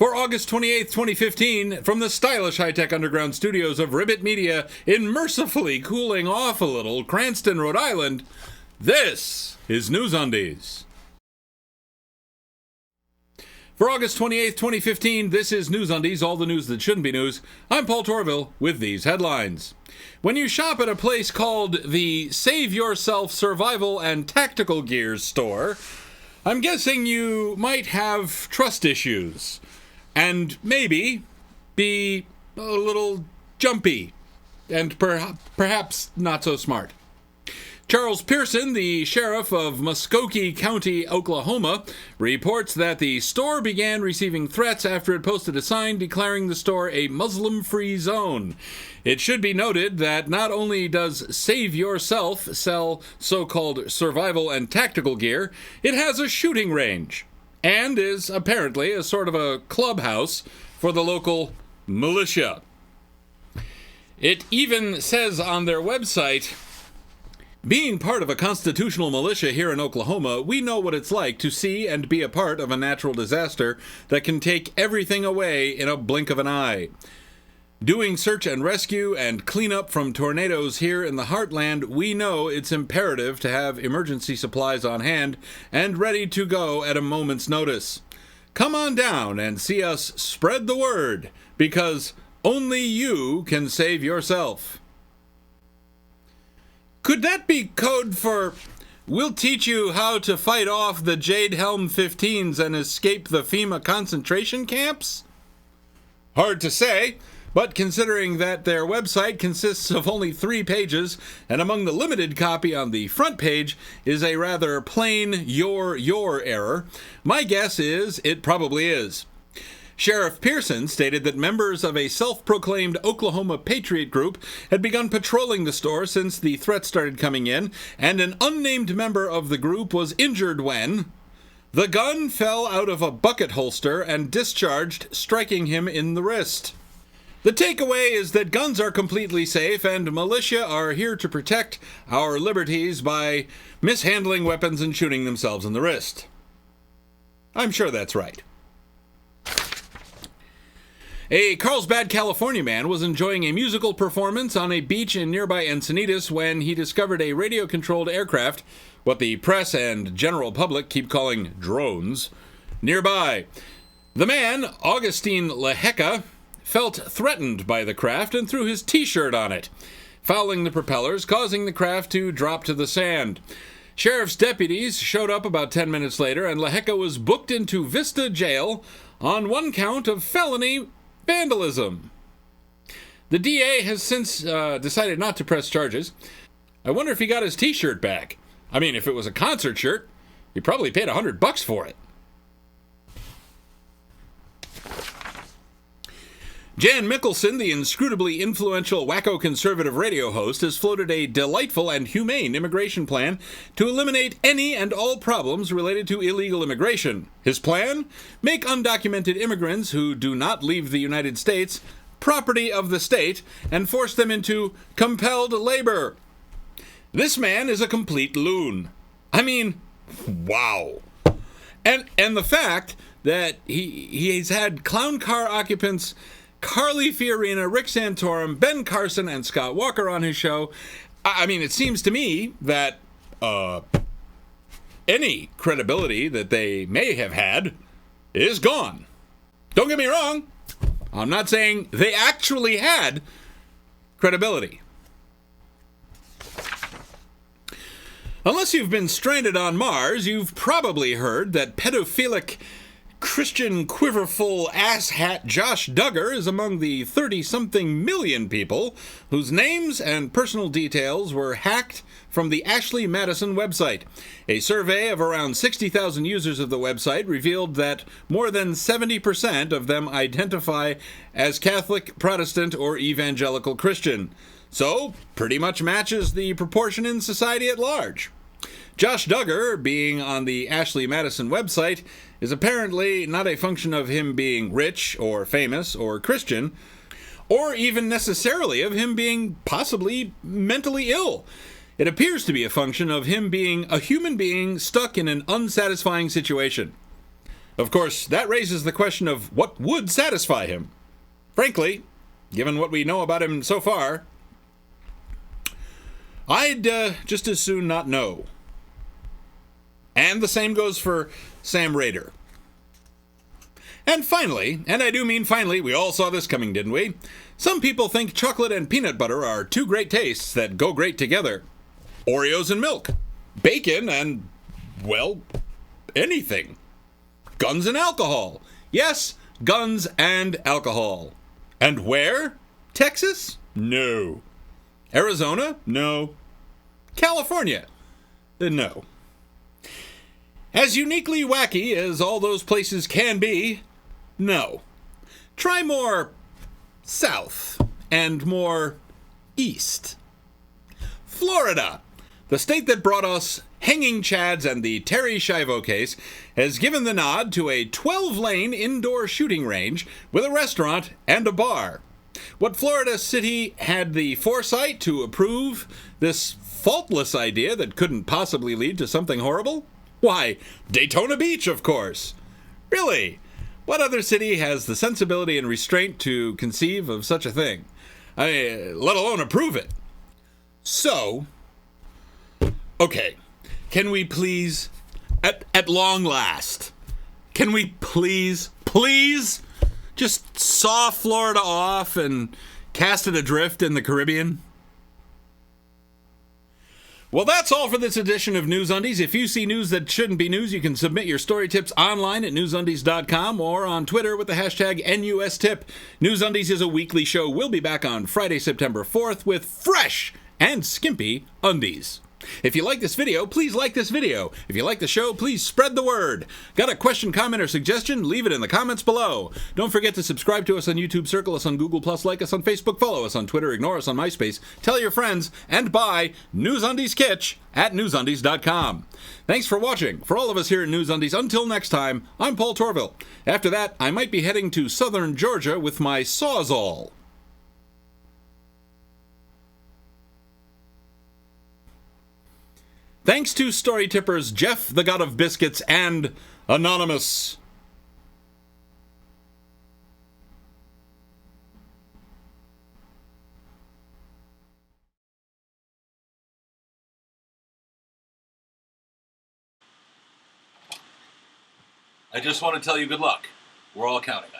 For August 28th, 2015, from the stylish high-tech underground studios of Ribbit Media in mercifully cooling off a little Cranston, Rhode Island, this is NewsUndies. For August 28th, 2015, this is NewsUndies, all the news that shouldn't be news. I'm Paul Torville with these headlines. When you shop at a place called the Save Yourself Survival and Tactical Gear store, I'm guessing you might have trust issues. And maybe be a little jumpy and perhaps not so smart. Charles Pearson, the sheriff of Muskogee County, Oklahoma, reports that the store began receiving threats after it posted a sign declaring the store a Muslim-free zone. It should be noted that not only does Save Yourself sell so-called survival and tactical gear, it has a shooting range. And is apparently a sort of a clubhouse for the local militia. It even says on their website, being part of a constitutional militia here in Oklahoma, we know what it's like to see and be a part of a natural disaster that can take everything away in a blink of an eye. Doing search and rescue and cleanup from tornadoes here in the heartland, we know it's imperative to have emergency supplies on hand and ready to go at a moment's notice. Come on down and see us spread the word, because only you can save yourself. Could that be code for, we'll teach you how to fight off the Jade Helm 15s and escape the FEMA concentration camps? Hard to say. But considering that their website consists of only 3 pages, and among the limited copy on the front page is a rather plain your error, my guess is it probably is. Sheriff Pearson stated that members of a self-proclaimed Oklahoma Patriot group had begun patrolling the store since the threats started coming in, and an unnamed member of the group was injured when the gun fell out of a bucket holster and discharged, striking him in the wrist. The takeaway is that guns are completely safe, and militia are here to protect our liberties by mishandling weapons and shooting themselves in the wrist. I'm sure that's right. A Carlsbad, California man was enjoying a musical performance on a beach in nearby Encinitas when he discovered a radio-controlled aircraft, what the press and general public keep calling drones, nearby. The man, Augustine Lehecka, felt threatened by the craft and threw his T-shirt on it, fouling the propellers, causing the craft to drop to the sand. Sheriff's deputies showed up about 10 minutes later, and Lehecka was booked into Vista Jail on one count of felony vandalism. The DA has since decided not to press charges. I wonder if he got his T-shirt back. I mean, if it was a concert shirt, he probably paid $100 for it. Jan Mickelson, the inscrutably influential wacko conservative radio host, has floated a delightful and humane immigration plan to eliminate any and all problems related to illegal immigration. His plan? Make undocumented immigrants who do not leave the United States property of the state and force them into compelled labor. This man is a complete loon. I mean, wow. And the fact that he's had clown car occupants Carly Fiorina, Rick Santorum, Ben Carson, and Scott Walker on his show. I mean, it seems to me that any credibility that they may have had is gone. Don't get me wrong. I'm not saying they actually had credibility. Unless you've been stranded on Mars, you've probably heard that pedophilic Christian quiverful asshat Josh Duggar is among the 30-something million people whose names and personal details were hacked from the Ashley Madison website. A survey of around 60,000 users of the website revealed that more than 70% of them identify as Catholic, Protestant, or Evangelical Christian. So, pretty much matches the proportion in society at large. Josh Duggar, being on the Ashley Madison website, is apparently not a function of him being rich or famous or Christian, or even necessarily of him being possibly mentally ill. It appears to be a function of him being a human being stuck in an unsatisfying situation. Of course, that raises the question of what would satisfy him. Frankly, given what we know about him so far, I'd just as soon not know. And the same goes for Sam Rader. And finally, and I do mean finally, we all saw this coming, didn't we? Some people think chocolate and peanut butter are two great tastes that go great together. Oreos and milk. Bacon and, well, anything. Guns and alcohol. Yes, guns and alcohol. And where? Texas? No. Arizona? No. California? No. As uniquely wacky as all those places can be, no. Try more south and more east. Florida, the state that brought us hanging chads and the Terry Schiavo case, has given the nod to a 12-lane indoor shooting range with a restaurant and a bar. What Florida city had the foresight to approve this faultless idea that couldn't possibly lead to something horrible? Why, Daytona Beach, of course. Really? What other city has the sensibility and restraint to conceive of such a thing? Let alone approve it. So, okay, can we please, at long last, can we please just saw Florida off and cast it adrift in the Caribbean? Well, that's all for this edition of NewsUndies. If you see news that shouldn't be news, you can submit your story tips online at newsundies.com or on Twitter with the hashtag NUSTip. NewsUndies is a weekly show. We'll be back on Friday, September 4th with fresh and skimpy undies. If you like this video, please like this video. If you like the show, please spread the word. Got a question, comment, or suggestion? Leave it in the comments below. Don't forget to subscribe to us on YouTube, circle us on Google+, like us on Facebook, follow us on Twitter, ignore us on MySpace, tell your friends, and buy NewsUndies Kitsch at newsundies.com. Thanks for watching. For all of us here at NewsUndies, until next time, I'm Paul Torville. After that, I might be heading to southern Georgia with my Sawzall. Thanks to story tippers Jeff, the God of Biscuits, and Anonymous. I just want to tell you good luck. We're all counting on you.